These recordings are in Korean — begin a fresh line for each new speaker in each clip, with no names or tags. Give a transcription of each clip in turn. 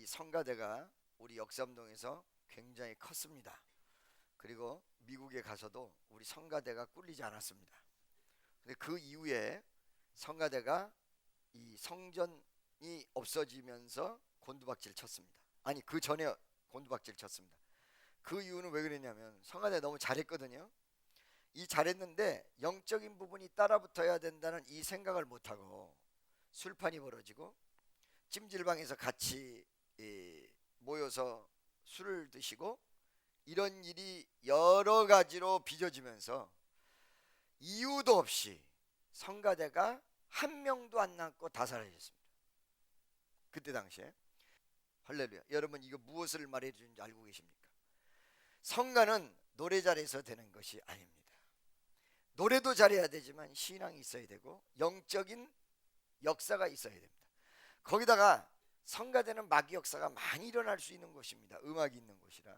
성가대가 우리 역삼동에서 굉장히 컸습니다. 그리고 미국에 가서도 우리 성가대가 꿀리지 않았습니다. 근데 그 이후에 성가대가 이 성전이 없어지면서 곤두박질 쳤습니다. 아니, 그 전에 곤두박질 쳤습니다. 그 이유는 왜 그랬냐면 성가대 너무 잘했거든요. 이 잘했는데 영적인 부분이 따라붙어야 된다는 이 생각을 못하고 술판이 벌어지고 찜질방에서 같이 모여서 술을 드시고 이런 일이 여러 가지로 빚어지면서 이유도 없이 성가대가 한 명도 안 남고 다 사라졌습니다. 그때 당시에. 할렐루야. 여러분, 이거 무엇을 말해 주는지 알고 계십니까? 성가는 노래 잘해서 되는 것이 아닙니다. 노래도 잘해야 되지만 신앙이 있어야 되고 영적인 역사가 있어야 됩니다. 거기다가 성가대는 마귀 역사가 많이 일어날 수 있는 곳입니다. 음악이 있는 곳이라.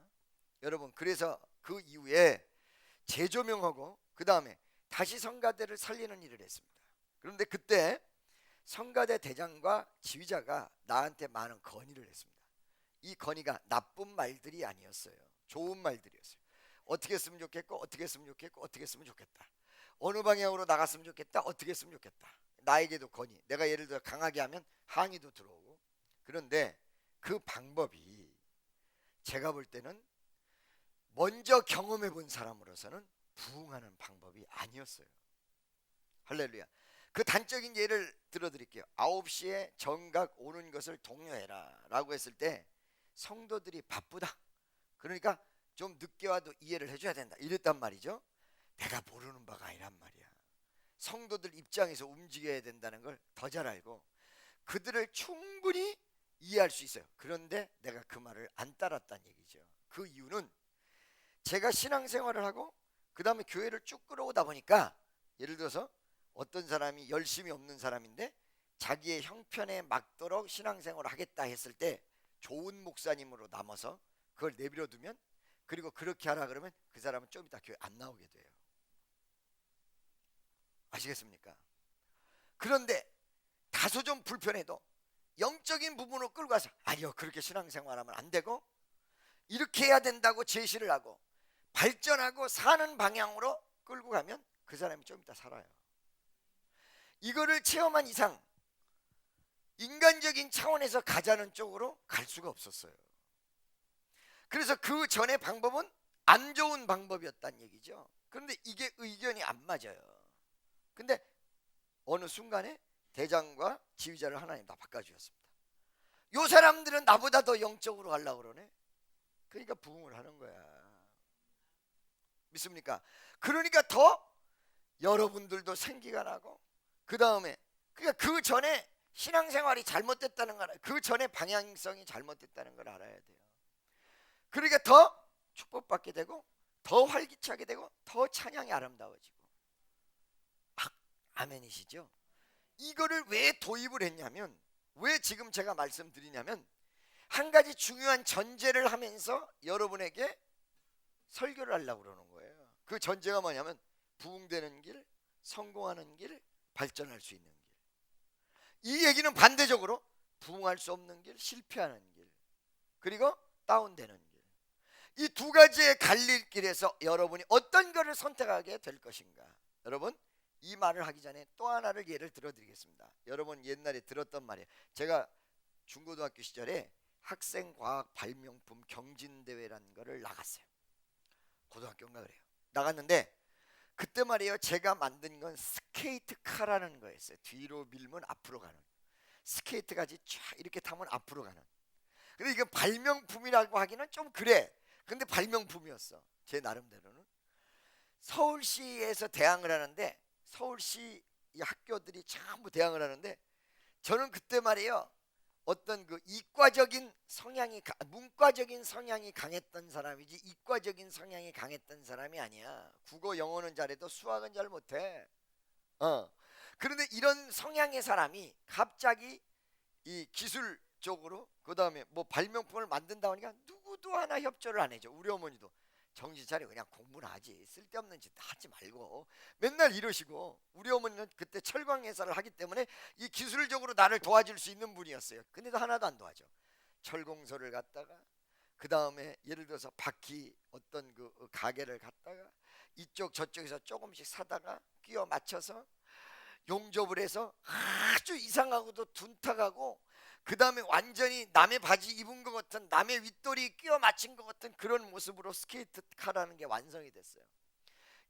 여러분, 그래서 그 이후에 재조명하고 그 다음에 다시 성가대를 살리는 일을 했습니다. 그런데 그때 성가대 대장과 지휘자가 나한테 많은 건의를 했습니다. 이 건의가 나쁜 말들이 아니었어요. 좋은 말들이었어요. 어떻게 했으면 좋겠고, 어떻게 했으면 좋겠고, 어떻게 했으면 좋겠다. 어느 방향으로 나갔으면 좋겠다. 어떻게 했으면 좋겠다. 나에게도 건의. 내가 예를 들어 강하게 하면 항의도 들어오고. 그런데 그 방법이 제가 볼 때는 먼저 경험해 본 사람으로서는 부응하는 방법이 아니었어요. 할렐루야. 그 단적인 예를 들어드릴게요. 9시에 정각 오는 것을 독려해라 라고 했을 때 성도들이 바쁘다. 그러니까 좀 늦게 와도 이해를 해줘야 된다 이랬단 말이죠. 내가 모르는 바가 아니란 말이야. 성도들 입장에서 움직여야 된다는 걸 더 잘 알고 그들을 충분히 이해할 수 있어요. 그런데 내가 그 말을 안 따랐다는 얘기죠. 그 이유는 제가 신앙생활을 하고 그 다음에 교회를 쭉 끌어오다 보니까 예를 들어서 어떤 사람이 열심히 없는 사람인데 자기의 형편에 맞도록 신앙생활을 하겠다 했을 때 좋은 목사님으로 남아서 그걸 내버려 두면 그리고 그렇게 하라 그러면 그 사람은 좀 이따 교회 안 나오게 돼요. 아시겠습니까? 그런데 다소 좀 불편해도 영적인 부분으로 끌고 가서 아니요, 그렇게 신앙생활하면 안 되고 이렇게 해야 된다고 제시를 하고 발전하고 사는 방향으로 끌고 가면 그 사람이 좀 이따 살아요. 이거를 체험한 이상 인간적인 차원에서 가자는 쪽으로 갈 수가 없었어요. 그래서 그 전의 방법은 안 좋은 방법이었다는 얘기죠. 그런데 이게 의견이 안 맞아요. 근데 어느 순간에 대장과 지휘자를 하나님 다 바꿔주셨습니다. 요 사람들은 나보다 더 영적으로 가려고 그러네. 그러니까 부흥을 하는 거야. 믿습니까? 그러니까 더 여러분들도 생기가 나고 그 다음에 그러니까 그 전에 신앙생활이 잘못됐다는 걸 알아요. 그 전에 방향성이 잘못됐다는 걸 알아야 돼요. 그러니까 더 축복받게 되고 더 활기차게 되고 더 찬양이 아름다워지고. 아멘이시죠? 이거를 왜 도입을 했냐면 왜 지금 제가 말씀드리냐면 한 가지 중요한 전제를 하면서 여러분에게 설교를 하려고 그러는 거예요. 그 전제가 뭐냐면 부흥되는 길, 성공하는 길, 발전할 수 있는 길. 이 얘기는 반대적으로 부흥할 수 없는 길, 실패하는 길, 그리고 다운되는 길. 이 두 가지의 갈릴길에서 여러분이 어떤 것을 선택하게 될 것인가. 여러분, 이 말을 하기 전에 또 하나를 예를 들어드리겠습니다. 여러분 옛날에 들었던 말이에요. 제가 중고등학교 시절에 학생과학 발명품 경진대회라는 거를 나갔어요. 고등학교인가 그래요. 나갔는데 그때 말이에요. 제가 만든 건 스케이트카라는 거였어요. 뒤로 밀면 앞으로 가는, 스케이트까지 쫙 이렇게 타면 앞으로 가는. 근데 이거 발명품이라고 하기는 좀 그래. 근데 발명품이었어. 제 나름대로는. 서울시에서 대항을 하는데 서울시 이 학교들이 전부 대항을 하는데 저는 그때 말이에요. 어떤 그 이과적인 성향이 문과적인 성향이 강했던 사람이지 이과적인 성향이 강했던 사람이 아니야. 국어 영어는 잘해도 수학은 잘 못해. 그런데 이런 성향의 사람이 갑자기 이 기술 쪽으로 그 다음에 뭐 발명품을 만든다 하니까 누구도 하나 협조를 안 해줘. 우리 어머니도 정신 차려, 그냥 공부나 하지, 쓸데없는 짓 하지 말고 맨날 이러시고. 우리 어머니는 그때 철강 회사를 하기 때문에 이 기술적으로 나를 도와줄 수 있는 분이었어요. 근데도 하나도 안 도와줘. 철공소를 갔다가 그 다음에 예를 들어서 바퀴 어떤 그 가게를 갔다가 이쪽 저쪽에서 조금씩 사다가 끼워 맞춰서 용접을 해서 아주 이상하고도 둔탁하고 그 다음에 완전히 남의 바지 입은 것 같은, 남의 윗도리 끼워 맞춘 것 같은 그런 모습으로 스케이트카라는 게 완성이 됐어요.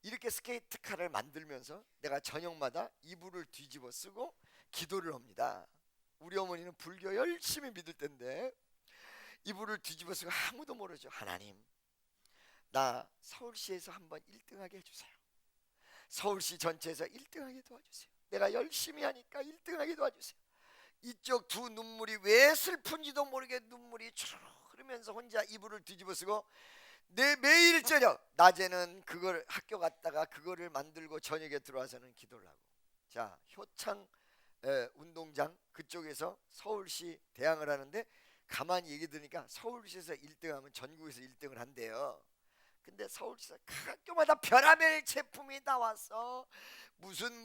이렇게 스케이트카를 만들면서 내가 저녁마다 이불을 뒤집어 쓰고 기도를 합니다. 우리 어머니는 불교 열심히 믿을 텐데 이불을 뒤집어 쓰고 아무도 모르죠. 하나님, 나 서울시에서 한번 1등하게 해주세요. 서울시 전체에서 1등하게 도와주세요. 내가 열심히 하니까 1등하게 도와주세요. 이쪽 두 눈물이 왜 슬픈지도 모르게 눈물이 촤르 흐르면서 혼자 이불을 뒤집어 쓰고 내 매일 저녁, 낮에는 그걸 학교 갔다가 그거를 만들고 저녁에 들어와서는 기도를 하고. 자, 효창 운동장 그쪽에서 서울시 대항을 하는데 가만히 얘기 들으니까 서울시에서 1등하면 전국에서 1등을 한대요. 근데 서울시에서 학교마다 별의별 제품이 나와서 무슨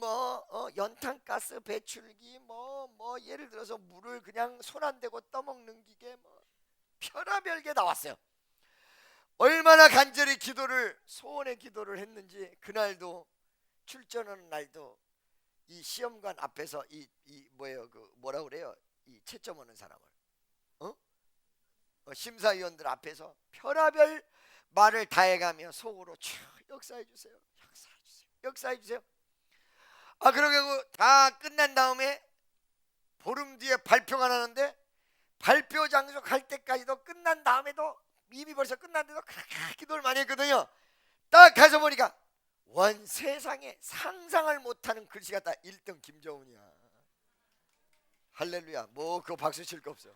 연탄가스 배출기 뭐 예를 들어서 물을 그냥 손 안 대고 떠먹는 기계 별의별 게 나왔어요. 얼마나 간절히 기도를, 소원의 기도를 했는지 그날도 출전하는 날도 이 시험관 앞에서 뭐라 그래요? 이 채점 하는 사람을 심사위원들 앞에서 별의별 말을 다 해가며 속으로 역사해 주세요, 역사해 주세요, 역사해 주세요. 그러고 다 끝난 다음에 보름 뒤에 발표가 나는데 발표 장소 갈 때까지도 끝난 다음에도 이미 벌써 끝났는데도 그렇게 기도를 많이 했거든요. 딱 가서 보니까 원 세상에 상상을 못하는 글씨가 다 1등 김정은이야. 할렐루야. 그거 박수 칠 거 없어.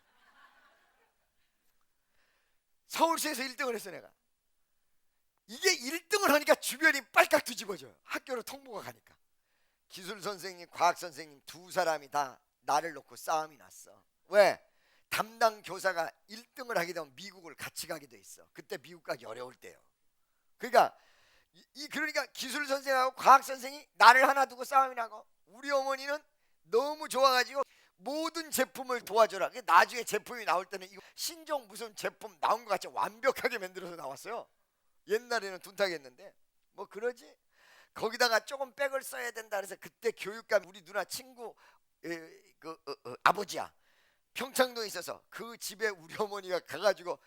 서울시에서 1등을 했어. 내가 이게 1등을 하니까 주변이 빨딱 뒤집어져요. 학교로 통보가 가니까. 기술 선생님, 과학 선생님 두 사람이 다 나를 놓고 싸움이 났어. 왜? 담당 교사가 1등을 하게 되면 미국을 같이 가게 돼 있어. 그때 미국 가기 어려울 때요. 그러니까 기술 선생하고 과학 선생이 나를 하나 두고 싸움이 나고, 우리 어머니는 너무 좋아가지고 모든 제품을 도와줘라. 나중에 제품이 나올 때는 이거 신종 무슨 제품 나온 것 같이 완벽하게 만들어서 나왔어요. 옛날에는 둔탁했는데 그러지. 거기다가 조금 백을 써야 된다 그래서 그때 교육감 우리 누나 친구 아버지야, 평창동에 있어서 그 집에 우리 어머니가 가가지고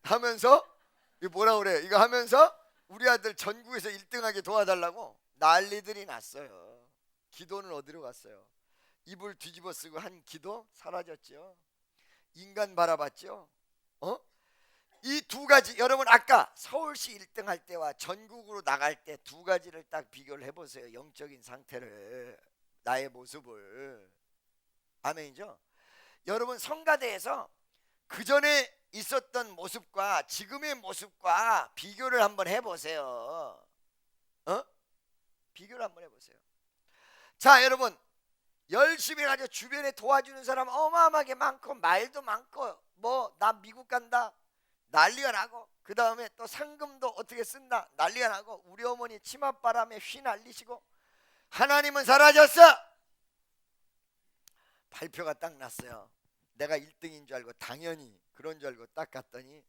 하면서 뭐라 그래, 이거 하면서 우리 아들 전국에서 1등하게 도와달라고 난리들이 났어요. 기도는 어디로 갔어요? 이불 뒤집어 쓰고 한 기도 사라졌죠. 인간 바라봤죠. 이 두 가지, 여러분 아까 서울시 1등 할 때와 전국으로 나갈 때 두 가지를 딱 비교를 해보세요. 영적인 상태를, 나의 모습을. 아멘이죠. 여러분 성가대에서 그 전에 있었던 모습과 지금의 모습과 비교를 한번 해보세요. 비교를 한번 해보세요. 자, 여러분 열심히 가지고 주변에 도와주는 사람 어마어마하게 많고 말도 많고 나 미국 간다 난리가 나고, 그 다음에 또 상금도 어떻게 쓴다 난리가 나고, 우리 어머니 치맛바람에 휘날리시고, 하나님은 사라졌어. 발표가 딱 났어요. 내가 1등인 줄 알고 당연히 그런 줄 알고 딱 갔더니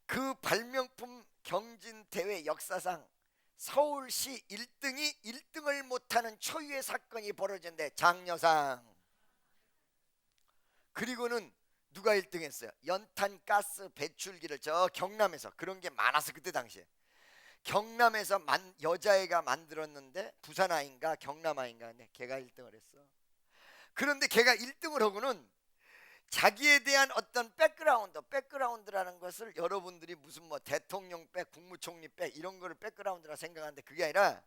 그 발명품 경진대회 역사상 서울시 1등이 1등을 못하는 초유의 사건이 벌어졌는데, 장려상. 그리고는 누가 1등 했어요? 연탄가스 배출기를 저 경남에서, 그런 게 많아서 그때 당시에 경남에서 여자애가 만들었는데, 부산 아인가 경남 아인가, 근데 걔가 1등을 했어. 그런데 걔가 1등을 하고는 자기에 대한 어떤 백그라운드라는 것을 여러분들이 무슨 대통령 백, 국무총리 백 이런 거를 백그라운드라 생각하는데 그게 아니라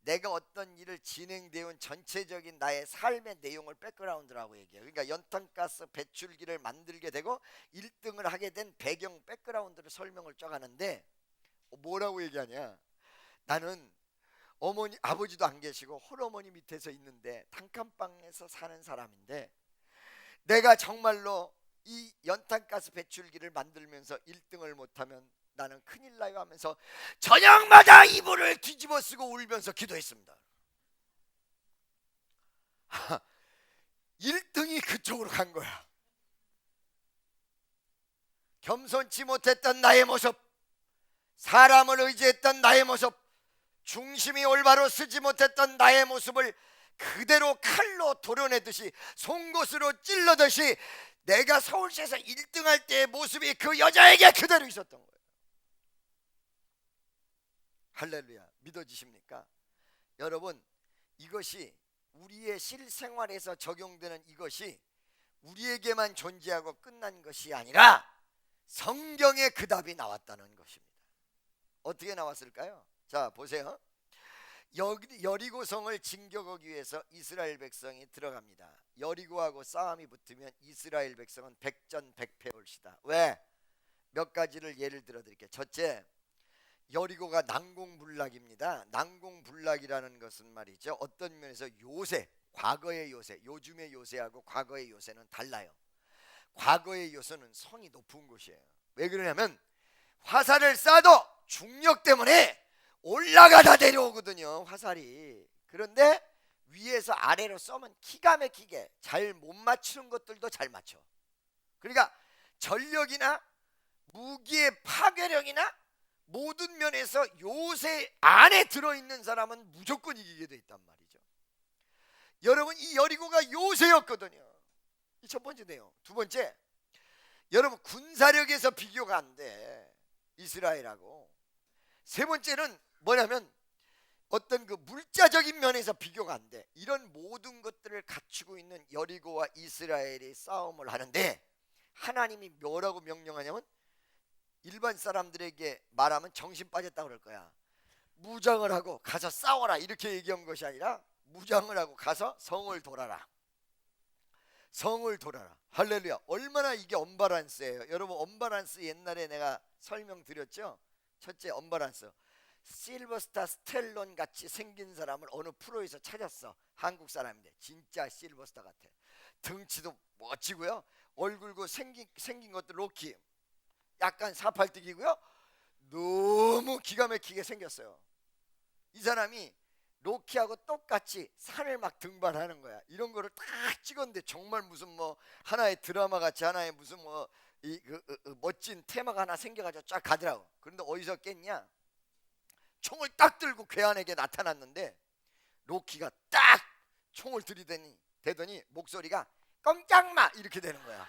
내가 어떤 일을 진행되어 온 전체적인 나의 삶의 내용을 백그라운드라고 얘기해요. 그러니까 연탄가스 배출기를 만들게 되고 1등을 하게 된 배경 백그라운드를 설명을 쫙 하는데 뭐라고 얘기하냐, 나는 어머니 아버지도 안 계시고 홀어머니 밑에서 있는데 단칸방에서 사는 사람인데, 내가 정말로 이 연탄가스 배출기를 만들면서 1등을 못하면 나는 큰일 나요 하면서 저녁마다 이불을 뒤집어 쓰고 울면서 기도했습니다. 1등이 그쪽으로 간 거야. 겸손치 못했던 나의 모습, 사람을 의지했던 나의 모습, 중심이 올바로 서지 못했던 나의 모습을 그대로 칼로 도려내듯이, 송곳으로 찔러듯이 내가 서울시에서 1등할 때의 모습이 그 여자에게 그대로 있었던 거예요. 할렐루야. 믿어지십니까? 여러분, 이것이 우리의 실생활에서 적용되는 이것이 우리에게만 존재하고 끝난 것이 아니라 성경에 그 답이 나왔다는 것입니다. 어떻게 나왔을까요? 자, 보세요. 여리고성을 진격하기 위해서 이스라엘 백성이 들어갑니다. 여리고하고 싸움이 붙으면 이스라엘 백성은 백전백패 올시다. 왜? 몇 가지를 예를 들어 드릴게요. 첫째, 여리고가 난공불락입니다. 난공불락이라는 것은 말이죠, 어떤 면에서 요새, 과거의 요새, 요즘의 요새하고 과거의 요새는 달라요. 과거의 요새는 성이 높은 곳이에요. 왜 그러냐면 화살을 쏴도 중력 때문에 올라가다 내려오거든요, 화살이. 그런데 위에서 아래로 쏘면 기가 막히게 잘 못 맞추는 것들도 잘 맞춰. 그러니까 전력이나 무기의 파괴력이나 모든 면에서 요새 안에 들어있는 사람은 무조건 이기게 돼 있단 말이죠. 여러분, 이 여리고가 요새였거든요. 이 첫 번째 내용. 두 번째, 여러분 군사력에서 비교가 안 돼, 이스라엘하고. 세 번째는 뭐냐면 어떤 그 물자적인 면에서 비교가 안 돼. 이런 모든 것들을 갖추고 있는 여리고와 이스라엘이 싸움을 하는데 하나님이 뭐라고 명령하냐면, 일반 사람들에게 말하면 정신 빠졌다고 그럴 거야. 무장을 하고 가서 싸워라 이렇게 얘기한 것이 아니라 무장을 하고 가서 성을 돌아라. 성을 돌아라. 할렐루야. 얼마나 이게 언바란스예요. 여러분, 언바란스 옛날에 내가 설명드렸죠. 첫째, 언바란스. 실버스타 스텔론 같이 생긴 사람을 어느 프로에서 찾았어. 한국 사람인데 진짜 실버스타 같아. 등치도 멋지고요, 얼굴고 생긴 것도 로키, 약간 사팔뜨기고요, 너무 기가 막히게 생겼어요. 이 사람이 로키하고 똑같이 산을 막 등반하는 거야. 이런 거를 딱 찍었는데 정말 무슨 뭐 하나의 드라마 같이, 하나의 무슨 뭐 멋진 테마가 하나 생겨가지고 쫙 가더라고. 그런데 어디서 깼냐? 총을 딱 들고 괴한에게 나타났는데 로키가 딱 총을 들이대더니 목소리가 꼼짝마 이렇게 되는 거야.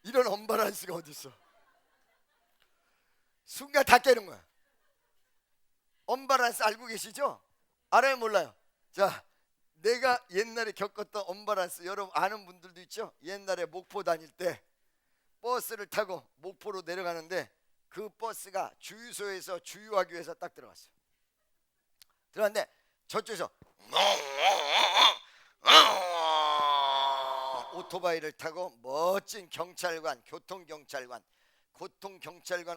이런 언바란스가 어딨어. 순간 다 깨는 거야. 언바란스 알고 계시죠? 알아요, 몰라요? 자, 내가 옛날에 겪었던 언바란스 여러분 아는 분들도 있죠? 옛날에 목포 다닐 때 버스를 타고 목포로 내려가는데 그 버스가 주유소에서 주유하기 위해서 딱 들어갔어요. 들어갔는데 저쪽에서 오토바이를 타고 멋진 경찰관, 교통경찰관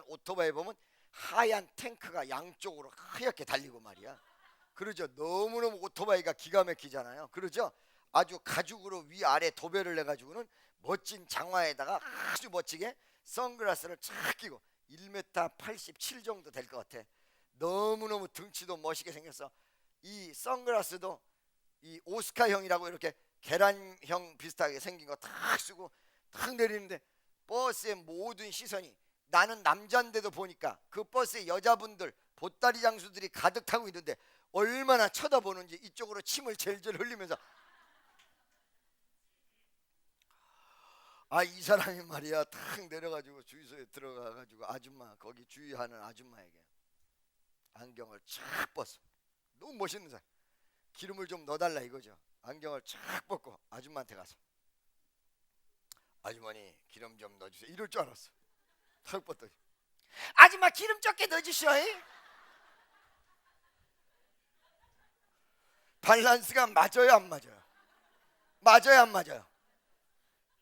오토바이 보면 하얀 탱크가 양쪽으로 하얗게 달리고 말이야. 그러죠. 너무너무 오토바이가 기가 막히잖아요. 그러죠. 아주 가죽으로 위아래 도배를 해가지고는 멋진 장화에다가 아주 멋지게 선글라스를 쫙 끼고 1m 87 정도 될 것 같아. 너무너무 등치도 멋있게 생겼어. 이 선글라스도 이 오스카형이라고 이렇게 계란형 비슷하게 생긴 거 탁 쓰고 탁 내리는데 버스의 모든 시선이, 나는 남자인데도 보니까 그 버스에 여자분들 보따리 장수들이 가득 타고 있는데 얼마나 쳐다보는지 이쪽으로 침을 절절 흘리면서, 아, 이 사람이 말이야 탁 내려가지고 주유소에 들어가가지고 아줌마, 거기 주유하는 아줌마에게 안경을 쫙 벗어. 너무 멋있는 사람. 기름을 좀 넣어달라 이거죠. 안경을 쫙 벗고 아줌마한테 가서, 아주머니 기름 좀 넣어주세요 이럴 줄 알았어. 탁 벗더니, 아줌마 기름 적게 넣어주시오. 밸런스가 맞아요, 안 맞아요? 맞아요, 안 맞아요?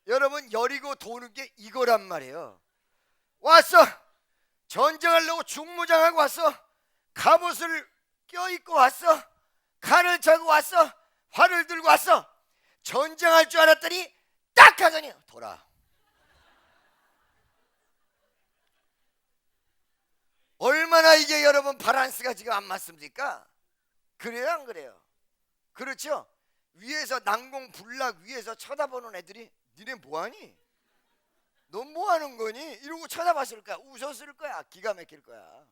여러분, 여리고 도는 게 이거란 말이에요. 왔어, 전쟁하려고 중무장하고 왔어, 갑옷을 껴입고 왔어, 칼을 차고 왔어, 활을 들고 왔어. 전쟁할 줄 알았더니 딱 하더니 돌아. 얼마나 이게 여러분 밸런스가 지금 안 맞습니까? 그래요, 안 그래요? 그렇죠? 위에서 난공 불락 위에서 쳐다보는 애들이 니네 뭐하니? 너 뭐하는 거니? 이러고 쳐다봤을 거야. 웃었을 거야. 기가 막힐 거야.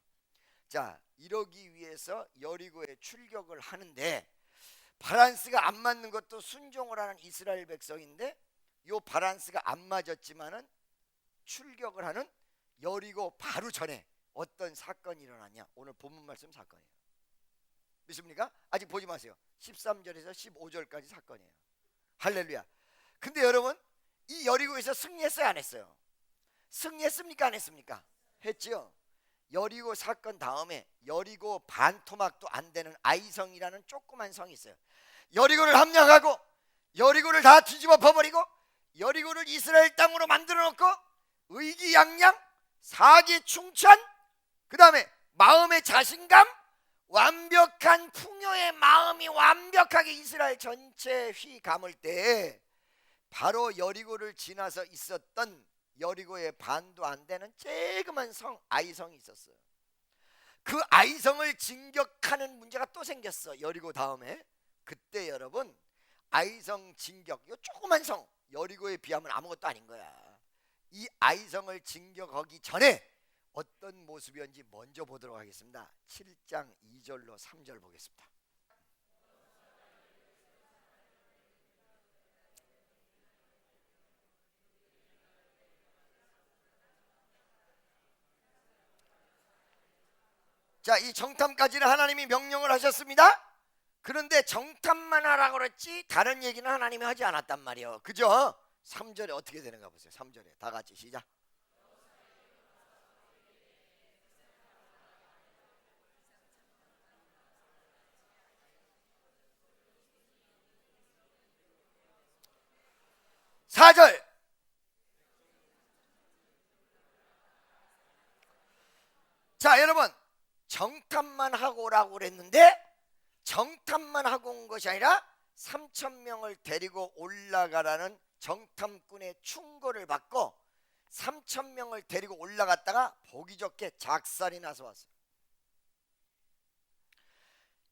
자, 이러기 위해서 여리고에 출격을 하는데 밸런스가 안 맞는 것도 순종을 하는 이스라엘 백성인데 요 밸런스가 안 맞았지만은 출격을 하는 여리고 바로 전에 어떤 사건이 일어났냐? 오늘 본문 말씀 사건이에요. 믿습니까? 아직 보지 마세요. 13절에서 15절까지 사건이에요. 할렐루야. 근데 여러분, 이 여리고에서 승리했어요, 안 했어요? 승리했습니까, 안 했습니까? 했지요. 여리고 사건 다음에 여리고 반토막도 안 되는 아이성이라는 조그만 성이 있어요. 여리고를 함락하고 여리고를 다 뒤집어 버리고 여리고를 이스라엘 땅으로 만들어 놓고 의기양양, 사기충천, 그 다음에 마음의 자신감, 완벽한 풍요의 마음이 완벽하게 이스라엘 전체에 휘감을 때 바로 여리고를 지나서 있었던 여리고의 반도 안 되는 조그만 성 아이성이 있었어요. 그 아이성을 진격하는 문제가 또 생겼어. 여리고 다음에. 그때 여러분, 아이성 진격, 요 조그만 성 여리고에 비하면 아무것도 아닌 거야. 이 아이성을 진격하기 전에 어떤 모습이었는지 먼저 보도록 하겠습니다. 7장 2절로 3절 보겠습니다. 자, 이 정탐까지는 하나님이 명령을 하셨습니다. 그런데 정탐만 하라고 그랬지 다른 얘기는 하나님이 하지 않았단 말이에요. 그죠? 3절에 어떻게 되는가 보세요. 3절에 다 같이 시작. 사절 자, 여러분, 정탐만 하고 오라고 그랬는데 정탐만 하고 온 것이 아니라 3,000명을 데리고 올라가라는 정탐꾼의 충고를 받고 3,000명을 데리고 올라갔다가 보기 좋게 작살이 나서 왔어요.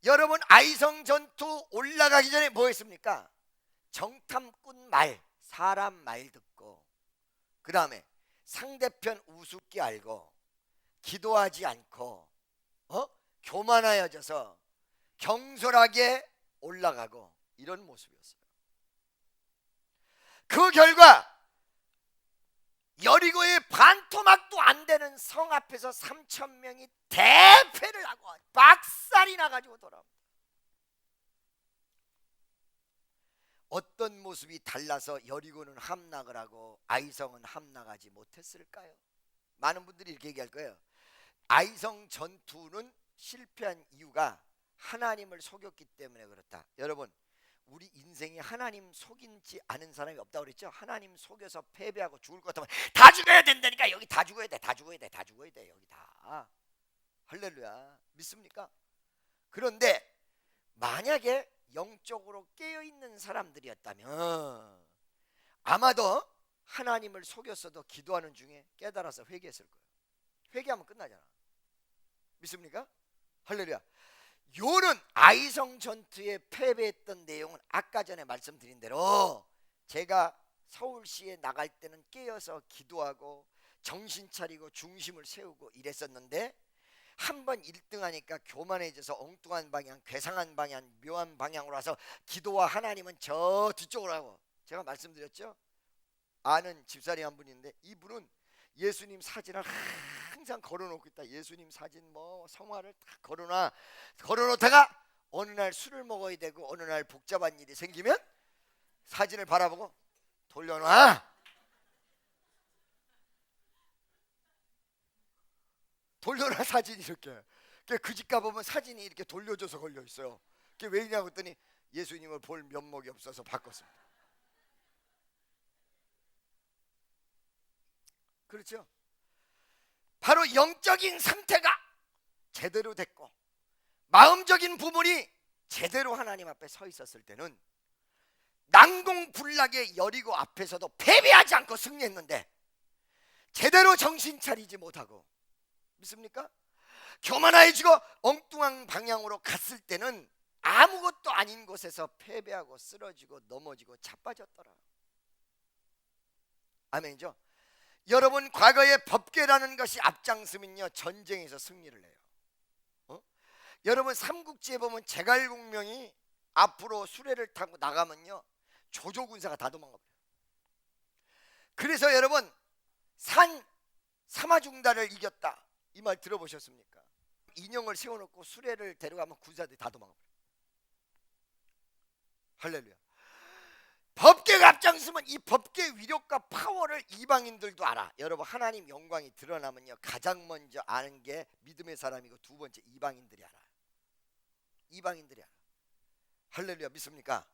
여러분, 아이성 전투 올라가기 전에 뭐 했습니까? 정탐꾼 말, 사람 말 듣고 그 다음에 상대편 우습게 알고 기도하지 않고 교만하여져서 경솔하게 올라가고 이런 모습이었어요. 그 결과 여리고의 반토막도 안 되는 성 앞에서 3,000명이 대패를 하고 박살이 나가지고 돌아옵니다. 어떤 모습이 달라서 여리고는 함락을 하고 아이성은 함락하지 못했을까요? 많은 분들이 이렇게 얘기할 거예요. 아이성 전투는 실패한 이유가 하나님을 속였기 때문에 그렇다. 여러분, 우리 인생에 하나님 속인지 않은 사람이 없다고 그랬죠? 하나님 속여서 패배하고 죽을 것 같으면 다 죽어야 된다니까. 여기 다 죽어야 돼, 다 죽어야 돼, 다 죽어야 돼. 여기 다. 할렐루야. 믿습니까? 그런데 만약에 영적으로 깨어있는 사람들이었다면 아마도 하나님을 속였어도 기도하는 중에 깨달아서 회개했을 거예요. 회개하면 끝나잖아. 믿습니까? 할렐루야. 요는 아이성 전투에 패배했던 내용은 아까 전에 말씀드린 대로 제가 서울시에 나갈 때는 깨어서 기도하고 정신 차리고 중심을 세우고 이랬었는데 한번 1등 하니까 교만해져서 엉뚱한 방향, 괴상한 방향, 묘한 방향으로 와서 기도와 하나님은 저 뒤쪽으로 하고, 제가 말씀드렸죠? 아는 집사리 한 분이 있는데 이분은 예수님 사진을 항상 걸어놓고 있다. 예수님 사진 뭐 성화를 다 걸어놓다가 어느 날 술을 먹어야 되고 어느 날 복잡한 일이 생기면 사진을 바라보고 돌려놔. 돌려놔 사진이 이렇게. 그 집 가보면 사진이 이렇게 돌려줘서 걸려 있어요. 그게 왜냐고 했더니 예수님을 볼 면목이 없어서 바꿨습니다. 그렇죠? 바로 영적인 상태가 제대로 됐고 마음적인 부분이 제대로 하나님 앞에 서 있었을 때는 난공불락의 여리고 앞에서도 패배하지 않고 승리했는데 제대로 정신 차리지 못하고, 믿습니까? 교만해지고 엉뚱한 방향으로 갔을 때는 아무것도 아닌 곳에서 패배하고 쓰러지고 넘어지고 자빠졌더라. 아멘이죠. 여러분, 과거에 법궤라는 것이 앞장서면요 전쟁에서 승리를 해요. 여러분, 삼국지에 보면 제갈공명이 앞으로 수레를 타고 나가면요 조조군사가 다 도망가버려요. 그래서 여러분, 삼화중다를 이겼다, 이 말 들어보셨습니까? 인형을 세워놓고 수레를 데려가면 군사들이 다 도망가버려요. 할렐루야. 법궤가 앞장서면 이 법궤의 위력과 파워를 이방인들도 알아. 여러분, 하나님 영광이 드러나면요 가장 먼저 아는 게 믿음의 사람이고, 두 번째 이방인들이 알아요. 이방인들이 알아. 할렐루야. 믿습니까?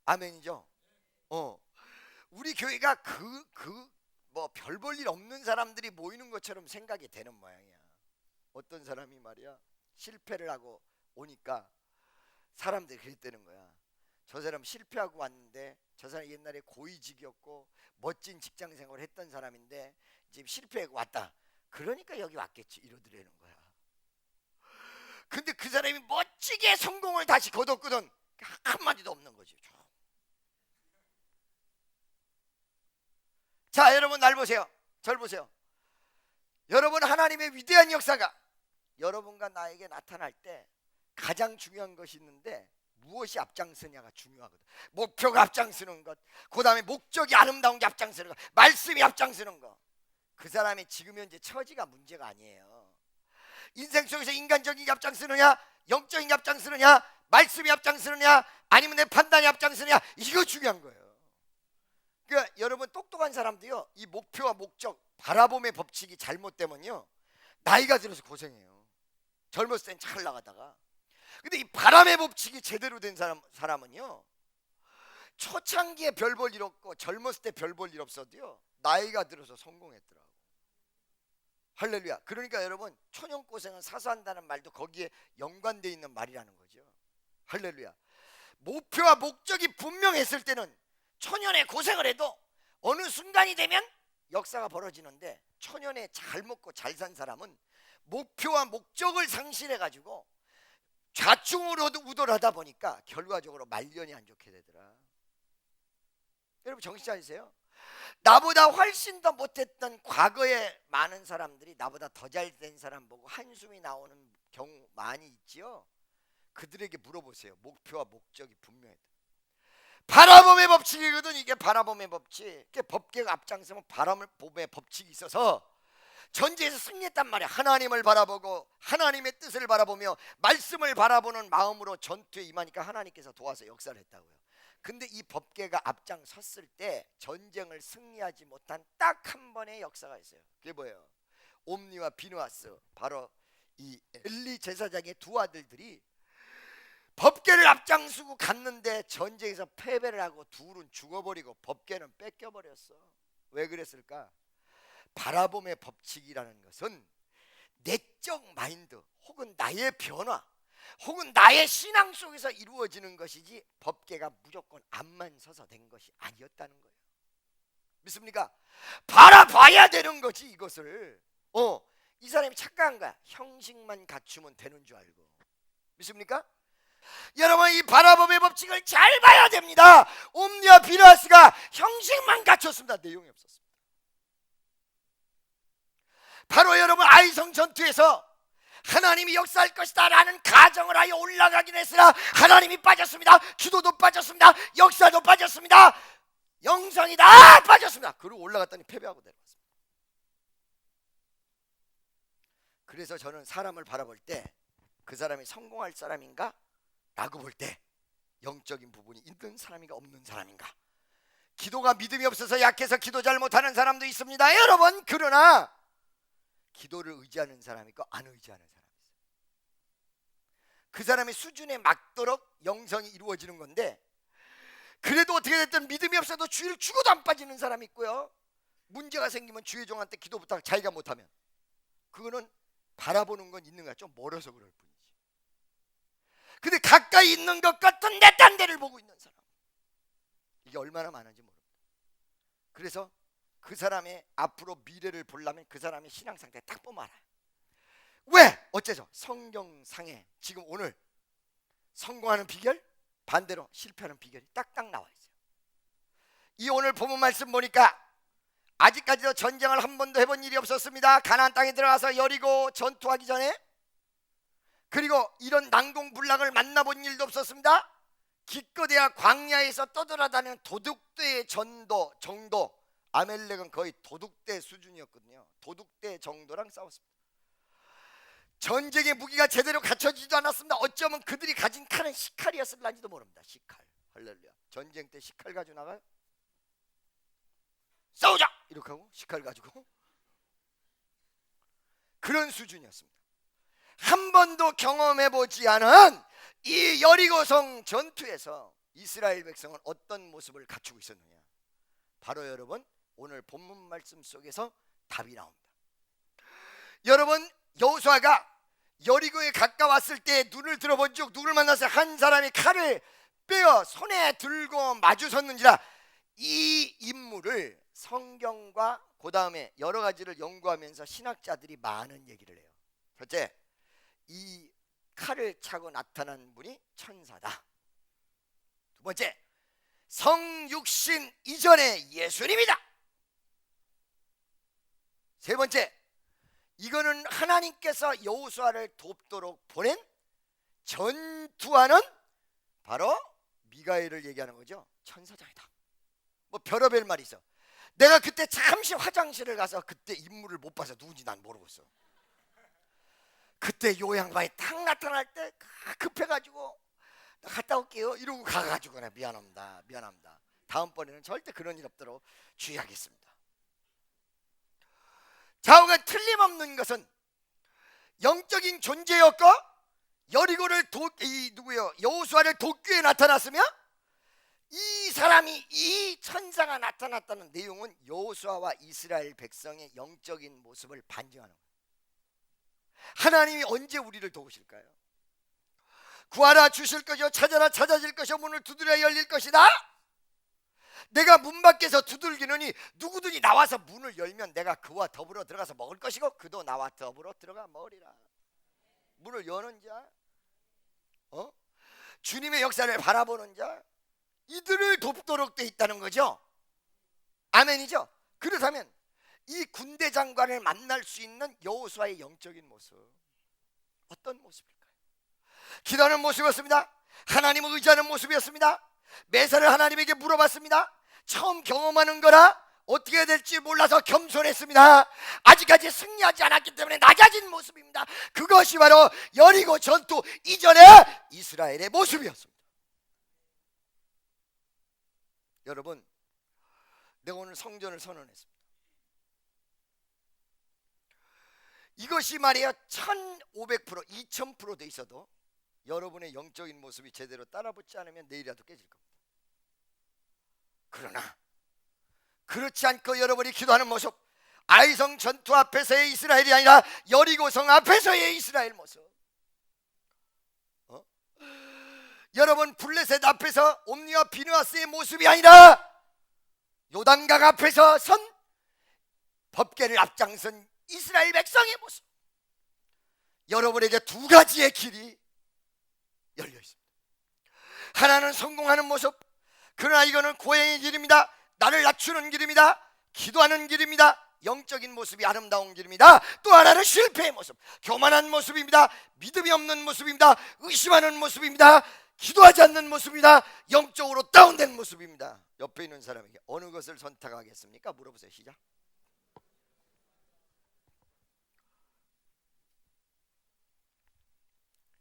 아멘이죠. 우리 교회가 뭐 별 볼 일 없는 사람들이 모이는 것처럼 생각이 되는 모양이야. 어떤 사람이 말이야, 실패를 하고 오니까 사람들이 그랬다는 거야. 저 사람 실패하고 왔는데, 저 사람 옛날에 고위직이었고 멋진 직장 생활을 했던 사람인데 지금 실패하고 왔다, 그러니까 여기 왔겠지, 이러더라는 거야. 근데 그 사람이 멋지게 성공을 다시 거뒀거든. 한마디도 없는 거지. 자, 여러분, 날 보세요. 절 보세요. 여러분, 하나님의 위대한 역사가 여러분과 나에게 나타날 때 가장 중요한 것이 있는데, 무엇이 앞장서냐가 중요하거든. 목표가 앞장서는 것, 그 다음에 목적이 아름다운 게 앞장서는 것, 말씀이 앞장서는 것. 그 사람의 지금 현재 처지가 문제가 아니에요. 인생 속에서 인간적인 게 앞장서느냐, 영적인 게 앞장서느냐, 말씀이 앞장서느냐, 아니면 내 판단이 앞장서느냐, 이거 중요한 거예요. 그러니까 여러분, 똑똑한 사람도요 이 목표와 목적, 바라봄의 법칙이 잘못되면요 나이가 들어서 고생해요. 젊었을 땐 잘 나가다가. 근데 이 바람의 법칙이 제대로 된 사람은요 초창기에 별 볼 일 없고 젊었을 때 별 볼 일 없어도요 나이가 들어서 성공했더라고. 할렐루야. 그러니까 여러분, 초년고생은 사소한다는 말도 거기에 연관되어 있는 말이라는 거죠. 할렐루야. 목표와 목적이 분명했을 때는 초년에 고생을 해도 어느 순간이 되면 역사가 벌어지는데, 초년에 잘 먹고 잘 산 사람은 목표와 목적을 상실해가지고 좌충으로 우돌하다 보니까 결과적으로 말년이 안 좋게 되더라. 여러분, 정신 차리세요. 나보다 훨씬 더 못했던 과거에 많은 사람들이 나보다 더 잘 된 사람 보고 한숨이 나오는 경우 많이 있지요. 그들에게 물어보세요. 목표와 목적이 분명했다. 바라봄의 법칙이거든. 이게 바라봄의 법칙. 이게 법궤가 앞장서면 바라봄의 법칙이 있어서 전쟁에서 승리했단 말이야. 하나님을 바라보고 하나님의 뜻을 바라보며 말씀을 바라보는 마음으로 전투에 임하니까 하나님께서 도와서 역사를 했다고요. 근데 이 법궤가 앞장섰을 때 전쟁을 승리하지 못한 딱 한 번의 역사가 있어요. 그게 뭐예요? 옴니와 비누아스, 바로 이 엘리 제사장의 두 아들들이 법궤를 앞장서고 갔는데 전쟁에서 패배를 하고 둘은 죽어버리고 법궤는 뺏겨버렸어. 왜 그랬을까? 바라봄의 법칙이라는 것은 내적 마인드 혹은 나의 변화 혹은 나의 신앙 속에서 이루어지는 것이지, 법궤가 무조건 앞만 서서 된 것이 아니었다는 거예요. 믿습니까? 바라봐야 되는 거지 이것을. 이 사람이 착각한 거야. 형식만 갖추면 되는 줄 알고. 믿습니까? 여러분, 이 바라봄의 법칙을 잘 봐야 됩니다. 옴니와 비누아스가 형식만 갖췄습니다. 내용이 없었습니다. 바로 여러분, 아이성 전투에서 하나님이 역사할 것이다 라는 가정을 하여 올라가긴 했으나 하나님이 빠졌습니다. 기도도 빠졌습니다. 역사도 빠졌습니다. 영성이 다 빠졌습니다. 그리고 올라갔더니 패배하고 내려왔습니다. 그래서 저는 사람을 바라볼 때 그 사람이 성공할 사람인가 라고 볼 때 영적인 부분이 있는 사람인가 없는 사람인가. 기도가 믿음이 없어서 약해서 기도 잘 못하는 사람도 있습니다 여러분. 그러나 기도를 의지하는 사람이 있고 안 의지하는 사람이 있어요. 그 사람의 수준에 맞도록 영성이 이루어지는 건데, 그래도 어떻게 됐든 믿음이 없어도 주의를 주고도 안 빠지는 사람이 있고요, 문제가 생기면 주의 종한테 기도 부탁 자기가 못하면 그거는 바라보는 건 있는 거야. 좀 멀어서 그럴 뿐이지. 근데 가까이 있는 것 같은 내 딴 데를 보고 있는 사람, 이게 얼마나 많은지 모릅니다. 그래서 그 사람의 앞으로 미래를 보려면 그 사람의 신앙 상태 딱 보면 알아요. 왜? 어째서? 성경상에 지금 오늘 성공하는 비결, 반대로 실패하는 비결이 딱딱 나와 있어요. 이 오늘 본문 말씀 보니까 아직까지도 전쟁을 한 번도 해본 일이 없었습니다. 가나안 땅에 들어가서 여리고 전투하기 전에, 그리고 이런 난공불락을 만나본 일도 없었습니다. 기껏해야 광야에서 떠돌아다니는 도둑대의 정도, 아멜렉은 거의 도둑대 수준이었거든요. 도둑대 정도랑 싸웠습니다. 전쟁의 무기가 제대로 갖춰지지도 않았습니다. 어쩌면 그들이 가진 칼은 시칼이었을지도 모릅니다. 시칼. 할렐루야. 전쟁 때 시칼 가지고 나가요? 싸우자! 이렇게 하고 시칼 가지고, 그런 수준이었습니다. 한 번도 경험해보지 않은 이 여리고성 전투에서 이스라엘 백성은 어떤 모습을 갖추고 있었느냐? 바로 여러분, 오늘 본문 말씀 속에서 답이 나옵니다. 여러분, 여호수아가 여리고에 가까웠을 때 눈을 들어본 적, 누구를 만나서 한 사람이 칼을 빼어 손에 들고 마주섰는지라. 이 인물을 성경과 그 다음에 여러 가지를 연구하면서 신학자들이 많은 얘기를 해요. 첫째, 이 칼을 차고 나타난 분이 천사다. 두 번째, 성육신 이전의 예수님이다. 세 번째, 이거는 하나님께서 여호수아를 돕도록 보낸 전투하는 바로 미가엘을 얘기하는 거죠. 천사장이다. 뭐 별의별 말이 있어. 내가 그때 잠시 화장실을 가서 그때 인물을 못 봐서 누군지 난 모르고 있어. 그때 요 양반이 딱 나타날 때 급해가지고 나 갔다 올게요 이러고 가가지고 그냥 미안합니다. 다음번에는 절대 그런 일 없도록 주의하겠습니다. 좌우가 틀림없는 것은 영적인 존재였고, 여리고를 여호수아를 돕기 위해 나타났으며, 이 사람이, 이 천사가 나타났다는 내용은 여호수아와 이스라엘 백성의 영적인 모습을 반증하는 거예요. 하나님이 언제 우리를 도우실까요? 구하라 주실 것이요, 찾아라 찾아질 것이요, 문을 두드려야 열릴 것이다. 내가 문 밖에서 두들기느니 누구든지 나와서 문을 열면 내가 그와 더불어 들어가서 먹을 것이고 그도 나와 더불어 들어가 먹으리라. 문을 여는 자, 주님의 역사를 바라보는 자, 이들을 돕도록 돼 있다는 거죠. 아멘이죠. 그렇다면 이 군대 장관을 만날 수 있는 여호수아의 영적인 모습, 어떤 모습일까요? 기도하는 모습이었습니다. 하나님을 의지하는 모습이었습니다. 매사를 하나님에게 물어봤습니다. 처음 경험하는 거라 어떻게 해야 될지 몰라서 겸손했습니다. 아직까지 승리하지 않았기 때문에 낮아진 모습입니다. 그것이 바로 여리고 전투 이전의 이스라엘의 모습이었습니다. 여러분, 내가 오늘 성전을 선언했습니다. 이것이 말이에요 1500%, 2000% 돼 있어도 여러분의 영적인 모습이 제대로 따라붙지 않으면 내일이라도 깨질 겁니다. 그러나 그렇지 않고 여러분이 기도하는 모습, 아이성 전투 앞에서의 이스라엘이 아니라 여리고성 앞에서의 이스라엘 모습, 여러분 블레셋 앞에서 옴니와 비느하스의 모습이 아니라 요단강 앞에서 선 법궤를 앞장선 이스라엘 백성의 모습, 여러분에게 두 가지의 길이 열려 있습니다. 하나는 성공하는 모습, 그러나 이거는 고행의 길입니다. 나를 낮추는 길입니다. 기도하는 길입니다. 영적인 모습이 아름다운 길입니다. 또 하나는 실패의 모습, 교만한 모습입니다. 믿음이 없는 모습입니다. 의심하는 모습입니다. 기도하지 않는 모습입니다. 영적으로 다운된 모습입니다. 옆에 있는 사람에게 어느 것을 선택하겠습니까? 물어보세요. 시작.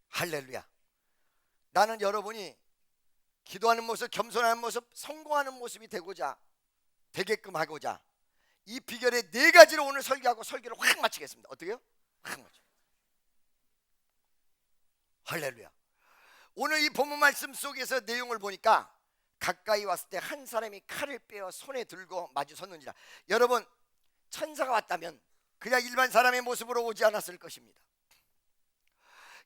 할렐루야. 나는 여러분이 기도하는 모습, 겸손하는 모습, 성공하는 모습이 되게끔 하고자 이 비결의 네 가지로 오늘 설교하고 설교를 확 마치겠습니다. 어떻게요? 확 마쳐. 할렐루야. 오늘 이 본문 말씀 속에서 내용을 보니까 가까이 왔을 때 한 사람이 칼을 빼어 손에 들고 마주 섰는지라. 여러분, 천사가 왔다면 그냥 일반 사람의 모습으로 오지 않았을 것입니다.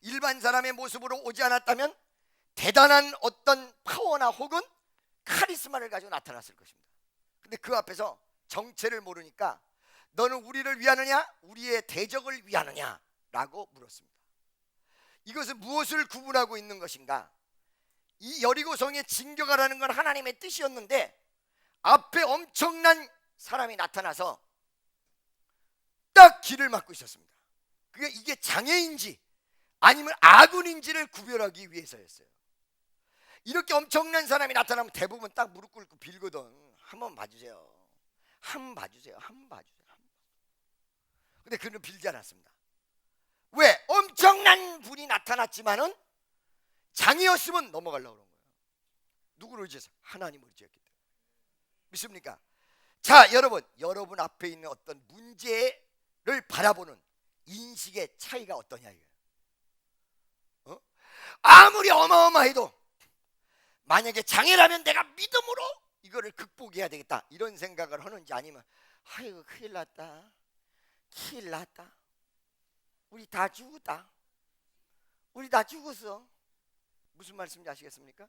일반 사람의 모습으로 오지 않았다면 대단한 어떤 파워나 혹은 카리스마를 가지고 나타났을 것입니다. 근데 그 앞에서 정체를 모르니까 너는 우리를 위하느냐 우리의 대적을 위하느냐 라고 물었습니다. 이것은 무엇을 구분하고 있는 것인가? 이 여리고성에 진격하라는 건 하나님의 뜻이었는데 앞에 엄청난 사람이 나타나서 딱 길을 막고 있었습니다. 그게 이게 장애인지 아니면 아군인지를 구별하기 위해서였어요. 이렇게 엄청난 사람이 나타나면 대부분 딱 무릎 꿇고 빌거든. 한번 봐주세요. 한번 봐주세요. 한번 봐주세요. 근데 그는 빌지 않았습니다. 왜? 엄청난 분이 나타났지만은 장애였으면 넘어가려고 그런 거예요. 누구를 의지해서? 하나님을 의지했기 때문에. 믿습니까? 자, 여러분 앞에 있는 어떤 문제를 바라보는 인식의 차이가 어떠냐 이거예요. 아무리 어마어마해도 만약에 장애라면 내가 믿음으로 이거를 극복해야 되겠다 이런 생각을 하는지, 아니면 아이고 큰일 났다, 우리 다 죽었다, 우리 다 죽었어. 무슨 말씀인지 아시겠습니까?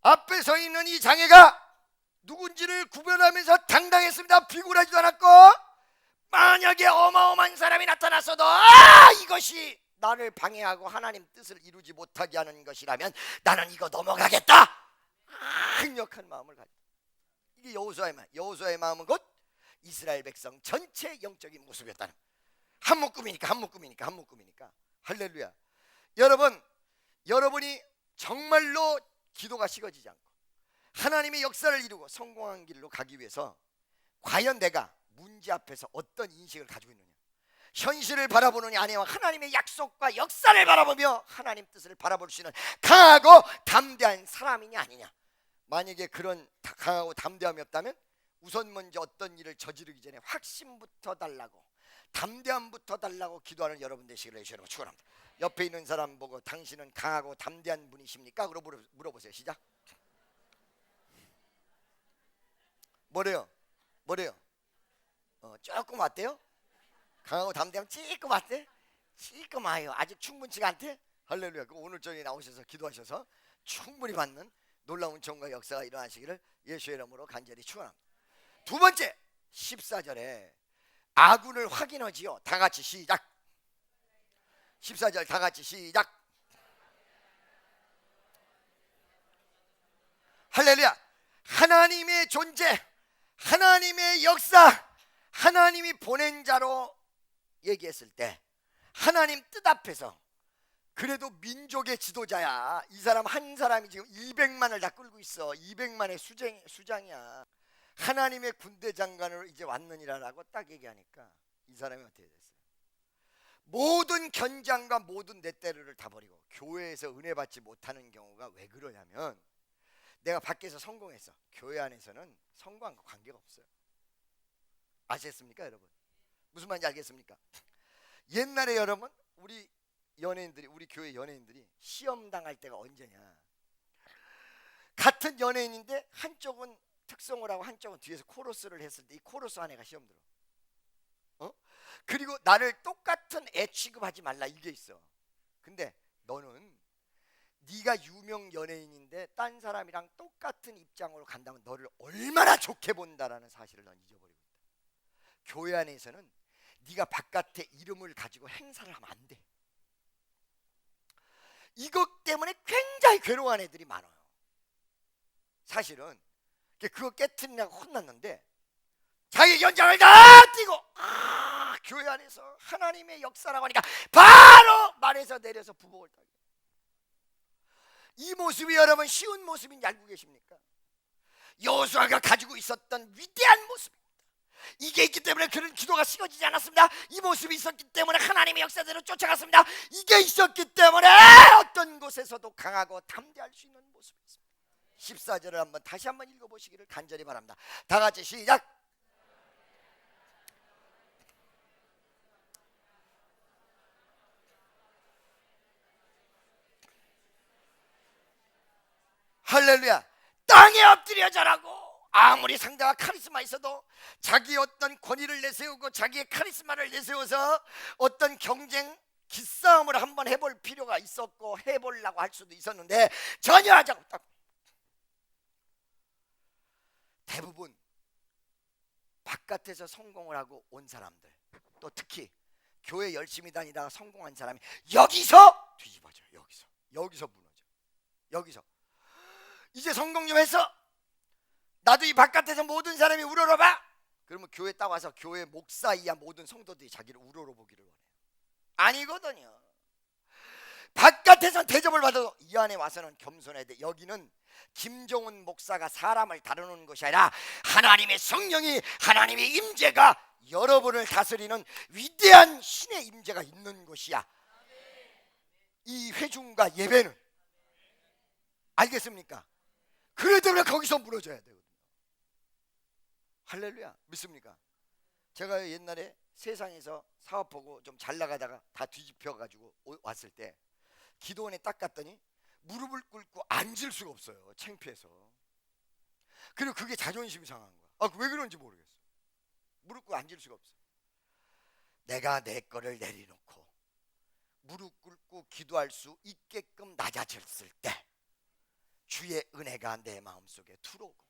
앞에 서 있는 이 장애가 누군지를 구별하면서 당당했습니다. 비굴하지도 않았고, 만약에 어마어마한 사람이 나타났어도 이것이 나를 방해하고 하나님 뜻을 이루지 못하게 하는 것이라면 나는 이거 넘어가겠다. 강력한 마음을 가졌다. 이게 여호수아의 마음은 곧 이스라엘 백성 전체 영적인 모습이었다는, 한 묶음이니까. 할렐루야. 여러분이 정말로 기도가 식어지지 않고 하나님의 역사를 이루고 성공한 길로 가기 위해서 과연 내가 문제 앞에서 어떤 인식을 가지고 있느냐, 현실을 바라보느냐, 아니면 하나님의 약속과 역사를 바라보며 하나님 뜻을 바라볼 수 있는 강하고 담대한 사람이냐 아니냐. 만약에 그런 강하고 담대함이 없다면 우선 먼저 어떤 일을 저지르기 전에 확신부터 달라고, 담대함부터 달라고 기도하는 여러분 되시기를 예수님으로 축원합니다. 옆에 있는 사람 보고 당신은 강하고 담대한 분이십니까? 그러고 물어보세요. 시작. 뭐래요? 조금 왔대요? 강하고 담대하면 찔끔 왔대? 찔끔 와요. 아직 충분치가 않대? 할렐루야. 오늘 저녁에 나오셔서 기도하셔서 충분히 받는 놀라운 전과 역사가 일어나시기를 예수의 이름으로 간절히 축원합니다. 두 번째, 14절에 아군을 확인하지요. 다 같이 시작. 14절 다 같이 시작. 할렐루야. 하나님의 존재, 하나님의 역사, 하나님이 보낸 자로 얘기했을 때 하나님 뜻 앞에서 그래도 민족의 지도자야. 이 사람 한 사람이 지금 200만을 다 끌고 있어. 200만의 수장이야. 하나님의 군대 장관으로 이제 왔느니라라고 딱 얘기하니까 이 사람이 어떻게 됐어요? 모든 견장과 모든 냇대를 다 버리고 교회에서 은혜 받지 못하는 경우가 왜 그러냐면, 내가 밖에서 성공했어. 교회 안에서는 성공한 거 관계가 없어요. 아시겠습니까 여러분? 무슨 말인지 알겠습니까? 옛날에 여러분, 우리 교회 연예인들이 시험 당할 때가 언제냐, 같은 연예인인데 한쪽은 특성을 하고 한쪽은 뒤에서 코러스를 했을 때 이 코러스 한 애가 시험 들어. 그리고 나를 똑같은 애 취급하지 말라, 이게 있어. 근데 너는 네가 유명 연예인인데 딴 사람이랑 똑같은 입장으로 간다면 너를 얼마나 좋게 본다라는 사실을 넌 잊어버리고 있다. 교회 안에서는 네가 바깥에 이름을 가지고 행사를 하면 안 돼. 이것 때문에 굉장히 괴로워하는 애들이 많아요. 사실은 그거 깨트리냐고 혼났는데 자기 연장을 다 띄고 교회 안에서 하나님의 역사라고 하니까 바로 말에서 내려서 부복을 따게. 이 모습이 여러분 쉬운 모습인지 알고 계십니까? 여호수아가 가지고 있었던 위대한 모습입니다. 이게 있기 때문에 그런 기도가 식어지지 않았습니다. 이 모습이 있었기 때문에 하나님의 역사대로 쫓아갔습니다. 이게 있었기 때문에 어떤 곳에서도 강하고 담대할 수 있는 모습이었습니다. 14절을 다시 한번 읽어보시기를 간절히 바랍니다. 다 같이 시작. 할렐루야. 땅에 엎드려 절하고 아무리 상대가 카리스마 있어도 자기 어떤 권위를 내세우고 자기의 카리스마를 내세워서 어떤 경쟁 기싸움을 한번 해볼 필요가 있었고 해보려고 할 수도 있었는데 전혀 하지 않고 대부분 바깥에서 성공을 하고 온 사람들, 또 특히 교회 열심히 다니다가 성공한 사람이 여기서 뒤집어져요. 여기서 무너져. 여기서 이제 성공 좀 했어. 나도 이 바깥에서 모든 사람이 우러러봐. 그러면 교회 딱 와서 교회 목사 이하 모든 성도들이 자기를 우러러보기를 원해요. 아니거든요. 바깥에선 대접을 받아도 이 안에 와서는 겸손해야 돼. 여기는 김종훈 목사가 사람을 다루는 것이 아니라 하나님의 성령이, 하나님의 임재가 여러분을 다스리는 위대한 신의 임재가 있는 것이야. 이 회중과 예배는. 알겠습니까? 그래 때문에 거기서 무너져야 되거든요. 할렐루야. 믿습니까? 제가 옛날에 세상에서 사업하고 좀 잘 나가다가 다 뒤집혀가지고 왔을 때 기도원에 딱 갔더니 무릎을 꿇고 앉을 수가 없어요. 창피해서. 그리고 그게 자존심이 상한 거야. 왜 그런지 모르겠어. 무릎 꿇고 앉을 수가 없어. 내가 내 거를 내려놓고 무릎 꿇고 기도할 수 있게끔 낮아졌을 때 주의 은혜가 내 마음속에 들어오고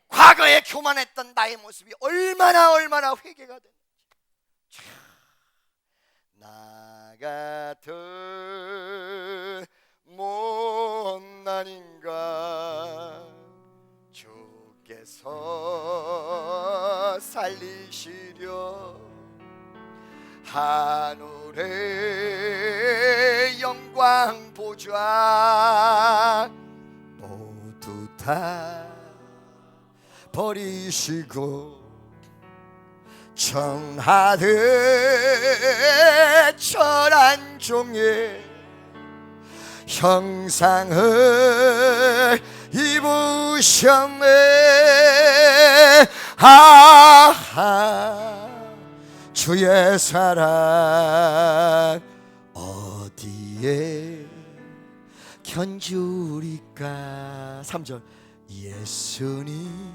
과거에 교만했던 나의 모습이 얼마나 회개가 됐는지. 나 같은 못난인가 주께서 살리시려 하늘의 영광 보좌 모두 다 버리시고 청하되 철한 종의 형상을 입으셨네. 주의 사랑 어디에 견주리까. 3절 예수님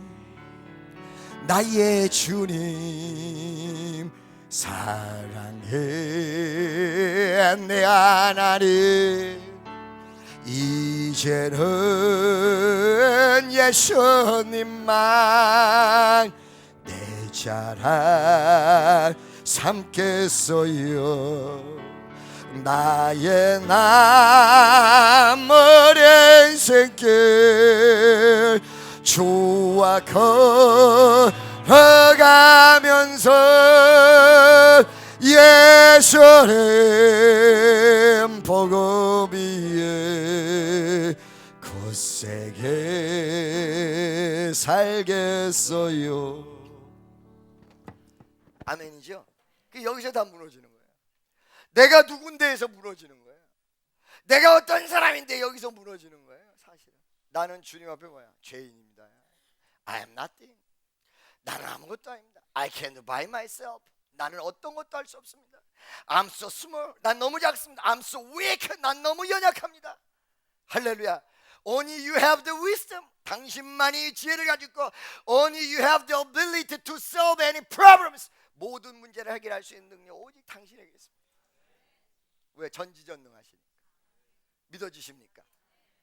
나의 주님 사랑해 내 하나님. 이제는 예수님만 내 자랑 삼겠어요. 나의 남은 인생길 주와 걸어가면서 예수님 복음 위에 굳세게 살겠어요. 아멘이죠? 여기서 다 무너지는 거예요. 내가 누군데에서 무너지는 거예요. 내가 어떤 사람인데 여기서 무너지는 거예요. 사실은 나는 주님 앞에 뭐야? 죄인입니다. I am nothing. 나는 아무것도 아닙니다. I can't do by myself. 나는 어떤 것도 할 수 없습니다. I'm so small. 난 너무 작습니다. I'm so weak. 난 너무 연약합니다. 할렐루야. Only you have the wisdom. 당신만이 지혜를 가지고 있고 Only you have the ability to solve any problems. 모든 문제를 해결할 수 있는 능력 오직 당신에게 있습니다. 왜? 전지전능하시니까. 믿어지십니까?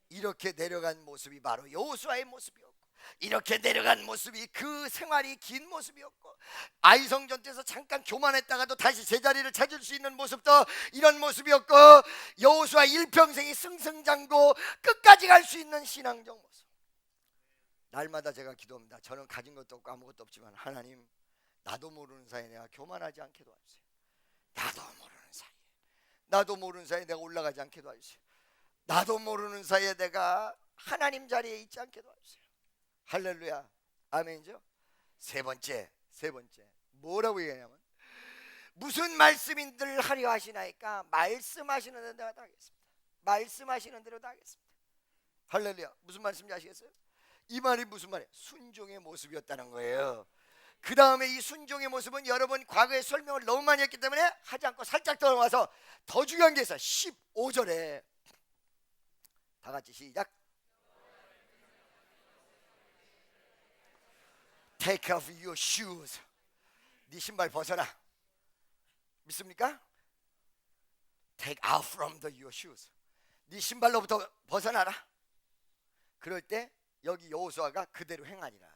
이렇게 내려간 모습이 바로 여호수아의 모습이었고, 이렇게 내려간 모습이 그 생활이 긴 모습이었고, 아이성전 때서 잠깐 교만했다가도 다시 제자리를 찾을 수 있는 모습도 이런 모습이었고, 여호수아 일평생이 승승장구 끝까지 갈 수 있는 신앙적 모습. 날마다 제가 기도합니다. 저는 가진 것도 없고 아무것도 없지만 하나님, 나도 모르는 사이에 내가 교만하지 않게 도와주세요. 나도 모르는 사이에 내가 올라가지 않게 도와주세요. 나도 모르는 사이에 내가 하나님 자리에 있지 않게 도와주세요. 할렐루야. 아멘이죠. 세 번째 뭐라고 얘기하냐면, 무슨 말씀인들 하려 하시나이까 말씀하시는 대로 다 하겠습니다. 말씀하시는 대로 다 하겠습니다. 할렐루야. 무슨 말씀인지 아시겠어요? 이 말이 무슨 말이에요? 순종의 모습이었다는 거예요. 그 다음에 이 순종의 모습은 여러분 과거에 설명을 너무 많이 했기 때문에 하지 않고 살짝 더 넘어가서 더 중요한 게 있어요. 15절에 다 같이 시작. Take off your shoes. 네 신발 벗어라. 믿습니까? Take out from your shoes. 네 신발로부터 벗어나라. 그럴 때 여기 여호수아가 그대로 행하니라.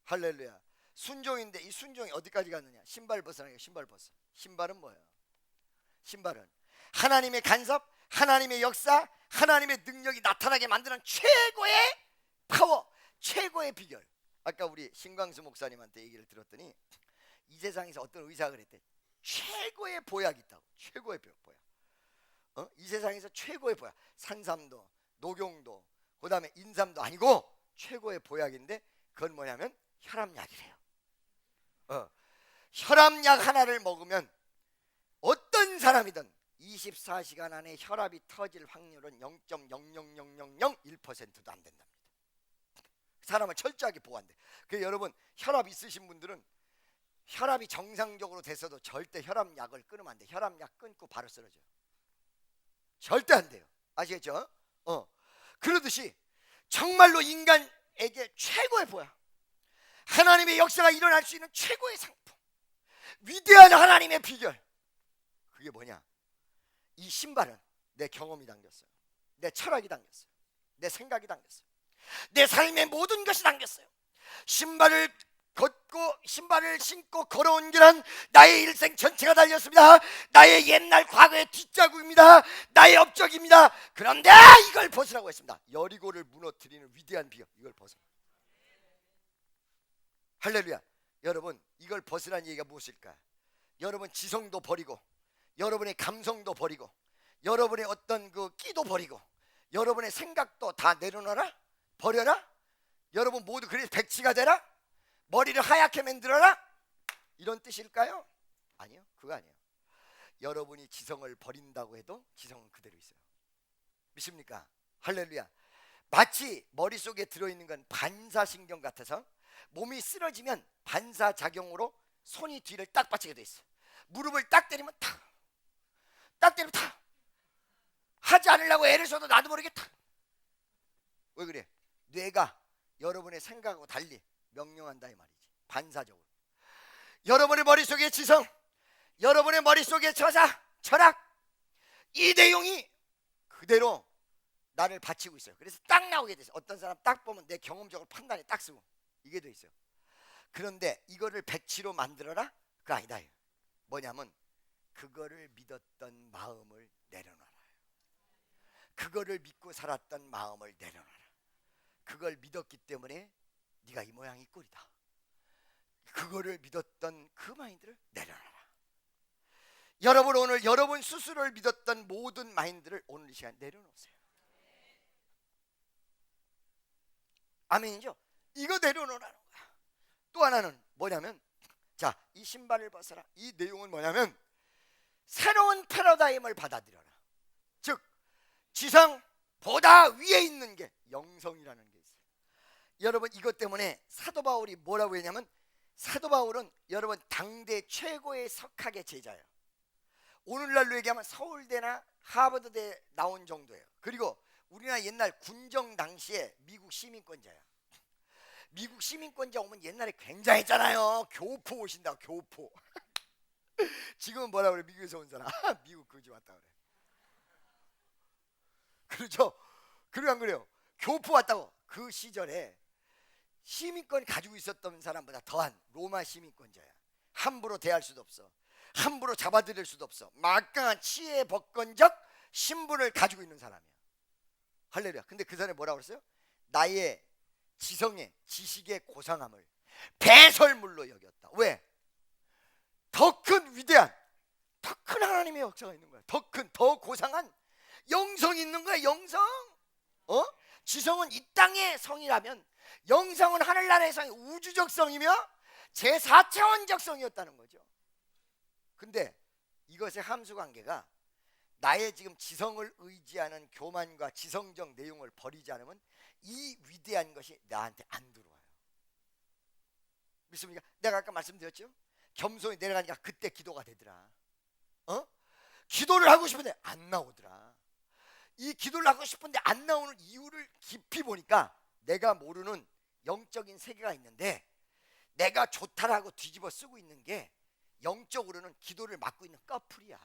할렐루야. 순종인데 이 순종이 어디까지 갔느냐? 신발 벗어나게. 신발 벗어. 신발은 뭐예요? 신발은 하나님의 간섭, 하나님의 역사, 하나님의 능력이 나타나게 만드는 최고의 파워, 최고의 비결. 아까 우리 신광수 목사님한테 얘기를 들었더니 이 세상에서 어떤 의사가 그랬대. 최고의 보약이 있다고. 최고의 보약. 이 세상에서 최고의 보약. 산삼도, 녹용도, 그 다음에 인삼도 아니고 최고의 보약인데 그건 뭐냐면 혈압약이래요. 혈압약 하나를 먹으면 어떤 사람이든 24시간 안에 혈압이 터질 확률은 0.00001%도 안 된답니다. 사람을 철저하게 보호한대. 그래서 여러분 혈압 있으신 분들은 혈압이 정상적으로 됐어도 절대 혈압약을 끊으면 안 돼. 혈압약 끊고 바로 쓰러져요. 절대 안 돼요. 아시겠죠? 그러듯이 정말로 인간에게 최고의 보약, 하나님의 역사가 일어날 수 있는 최고의 상품, 위대한 하나님의 비결, 그게 뭐냐? 이 신발은 내 경험이 담겼어요. 내 철학이 담겼어요. 내 생각이 담겼어요. 내 삶의 모든 것이 담겼어요. 신발을 신고 걸어온 길은 나의 일생 전체가 달렸습니다. 나의 옛날 과거의 뒷자국입니다. 나의 업적입니다. 그런데 이걸 벗으라고 했습니다. 여리고를 무너뜨리는 위대한 비결, 이걸 벗어. 할렐루야. 여러분 이걸 벗으라는 얘기가 무엇일까? 여러분 지성도 버리고, 여러분의 감성도 버리고, 여러분의 어떤 그 끼도 버리고, 여러분의 생각도 다 내려놔라, 버려라. 여러분 모두 그래서 백치가 되라, 머리를 하얗게 만들어라, 이런 뜻일까요? 아니요, 그거 아니에요. 여러분이 지성을 버린다고 해도 지성은 그대로 있어요. 믿습니까? 할렐루야. 마치 머릿속에 들어있는 건 반사신경 같아서 몸이 쓰러지면 반사작용으로 손이 뒤를 딱 받치게 돼 있어. 무릎을 딱 때리면 탁, 딱 때리면 탁. 하지 않으려고 애를 써도 나도 모르게 탁. 왜 그래? 뇌가 여러분의 생각하고 달리 명령한다 이 말이지. 반사적으로. 여러분의 머릿속에 지성, 여러분의 머릿속에 철학, 이 내용이 그대로 나를 바치고 있어요. 그래서 딱 나오게 돼 있어요. 어떤 사람 딱 보면 내 경험적으로 판단이 딱 쓰고 이게 돼 있어요. 그런데 이거를 백치로 만들어라? 그거 아니다. 뭐냐면 그거를 믿었던 마음을 내려놔라. 그거를 믿고 살았던 마음을 내려놔라. 그걸 믿었기 때문에 네가 이 모양 이 꼴이다. 그거를 믿었던 그 마인드를 내려놔라. 여러분 오늘 여러분 스스로를 믿었던 모든 마인드를 오늘 이 시간 내려놓으세요. 아멘이죠? 이거 내려놓으라는 거야. 또 하나는 뭐냐면, 자, 이 신발을 벗어라. 이 내용은 뭐냐면 새로운 패러다임을 받아들여라. 즉 지성보다 위에 있는 게 영성이라는 게 있어요. 여러분 이것 때문에 사도 바울이 뭐라고 했냐면, 사도 바울은 여러분 당대 최고의 석학의 제자예요. 오늘날로 얘기하면 서울대나 하버드대 나온 정도예요. 그리고 우리나라 옛날 군정 당시에 미국 시민권자야. 미국 시민권자 오면 옛날에 굉장했잖아요. 교포 오신다고, 교포. 지금은 뭐라고 그래? 미국에서 온 사람. 미국 거지 왔다 그래. 그렇죠? 그래 안 그래요? 교포 왔다고. 그 시절에 시민권 가지고 있었던 사람보다 더한 로마 시민권자야. 함부로 대할 수도 없어. 함부로 잡아들일 수도 없어. 막강한 치의 법권적 신분을 가지고 있는 사람이야. 할렐루야. 근데 그 사람이 뭐라고 그랬어요? 나의 지성의 지식의 고상함을 배설물로 여겼다. 왜? 더 큰 위대한, 더 큰 하나님의 역사가 있는 거야. 더 큰, 더 고상한 영성이 있는 거야. 영성. 지성은 이 땅의 성이라면 영성은 하늘나라의 성이 우주적 성이며 제4차원적 성이었다는 거죠. 근데 이것의 함수관계가 나의 지금 지성을 의지하는 교만과 지성적 내용을 버리지 않으면 이 위대한 것이 나한테 안 들어와요. 믿습니까? 내가 아까 말씀드렸죠? 겸손히 내려가니까 그때 기도가 되더라. 기도를 하고 싶은데 안 나오더라. 이 기도를 하고 싶은데 안 나오는 이유를 깊이 보니까 내가 모르는 영적인 세계가 있는데, 내가 좋다라고 뒤집어 쓰고 있는 게 영적으로는 기도를 막고 있는 꺼풀이야.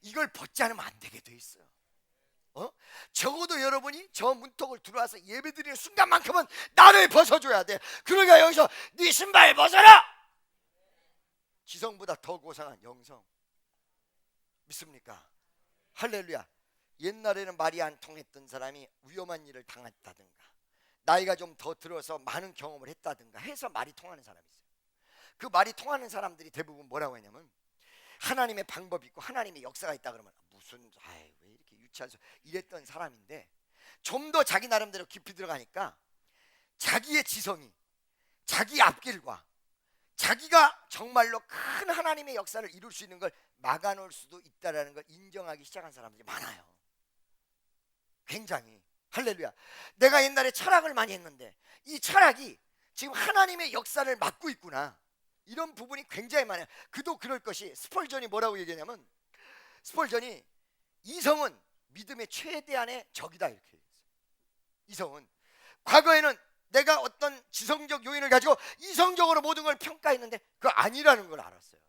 이걸 벗지 않으면 안 되게 돼 있어요. 적어도 여러분이 저 문턱을 들어와서 예배드리는 순간만큼은 나를 벗어줘야 돼. 그러니까 여기서 네 신발 벗어라. 지성보다 더 고상한 영성. 믿습니까? 할렐루야. 옛날에는 말이 안 통했던 사람이 위험한 일을 당했다든가, 나이가 좀 더 들어서 많은 경험을 했다든가 해서 말이 통하는 사람이 있어요. 그 말이 통하는 사람들이 대부분 뭐라고 했냐면 하나님의 방법이 있고 하나님의 역사가 있다 그러면 무슨 왜 이렇게 유치한 소리 이랬던 사람인데 좀 더 자기 나름대로 깊이 들어가니까 자기의 지성이 자기 앞길과 자기가 정말로 큰 하나님의 역사를 이룰 수 있는 걸 막아놓을 수도 있다는 걸 인정하기 시작한 사람들이 많아요. 굉장히 할렐루야. 내가 옛날에 철학을 많이 했는데 이 철학이 지금 하나님의 역사를 막고 있구나, 이런 부분이 굉장히 많아요. 그도 그럴 것이 스펄전이 뭐라고 얘기하냐면 스펄전이 이성은 믿음의 최대한의 적이다 이렇게 얘기했어요. 이성은 과거에는 내가 어떤 지성적 요인을 가지고 이성적으로 모든 걸 평가했는데 그거 아니라는 걸 알았어요.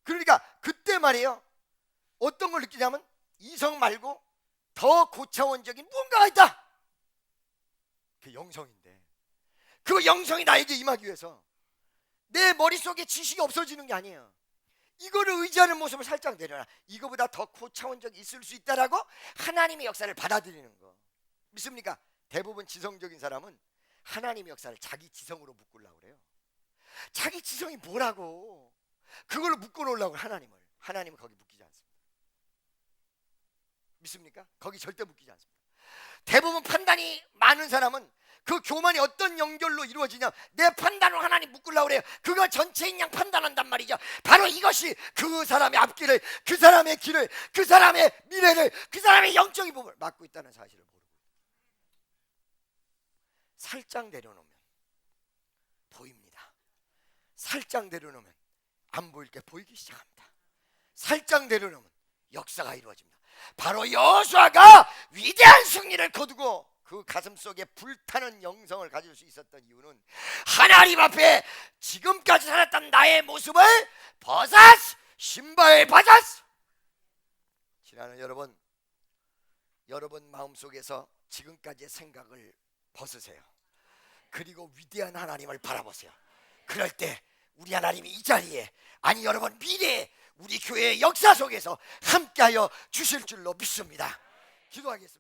그러니까 그때 말이에요 어떤 걸 느끼냐면 이성 말고 더 고차원적인 무언가가 있다. 그 영성인데 그 영성이 나에게 임하기 위해서 내 머릿속에 지식이 없어지는 게 아니에요. 이거를 의지하는 모습을 살짝 내려놔. 이거보다 더 고차원적이 있을 수 있다라고 하나님의 역사를 받아들이는 거 믿습니까? 대부분 지성적인 사람은 하나님의 역사를 자기 지성으로 묶으려고 그래요. 자기 지성이 뭐라고 그걸로 묶어놓으려고 하나님은 거기 묶이지 않습니다. 믿습니까? 거기 절대 묶이지 않습니다. 대부분 판단이 많은 사람은 그 교만이 어떤 연결로 이루어지냐, 내 판단으로 하나님 묶으려고 그래요. 그거 전체인 양 판단한단 말이죠. 바로 이것이 그 사람의 앞길을, 그 사람의 길을, 그 사람의 미래를, 그 사람의 영적인 부분을 막고 있다는 사실을 모르고 살짝 내려놓으면 보입니다. 살짝 내려놓으면 안 보일 게 보이기 시작합니다. 살짝 내려놓으면 역사가 이루어집니다. 바로 여호수아가 위대한 승리를 거두고 그 가슴 속에 불타는 영성을 가질 수 있었던 이유는 하나님 앞에 지금까지 살았던 나의 모습을 신발 벗었어. 지나는 여러분 마음속에서 지금까지의 생각을 벗으세요. 그리고 위대한 하나님을 바라보세요. 그럴 때 우리 하나님이 이 자리에, 아니 여러분 미래에 우리 교회의 역사 속에서 함께하여 주실 줄로 믿습니다. 기도하겠습니다.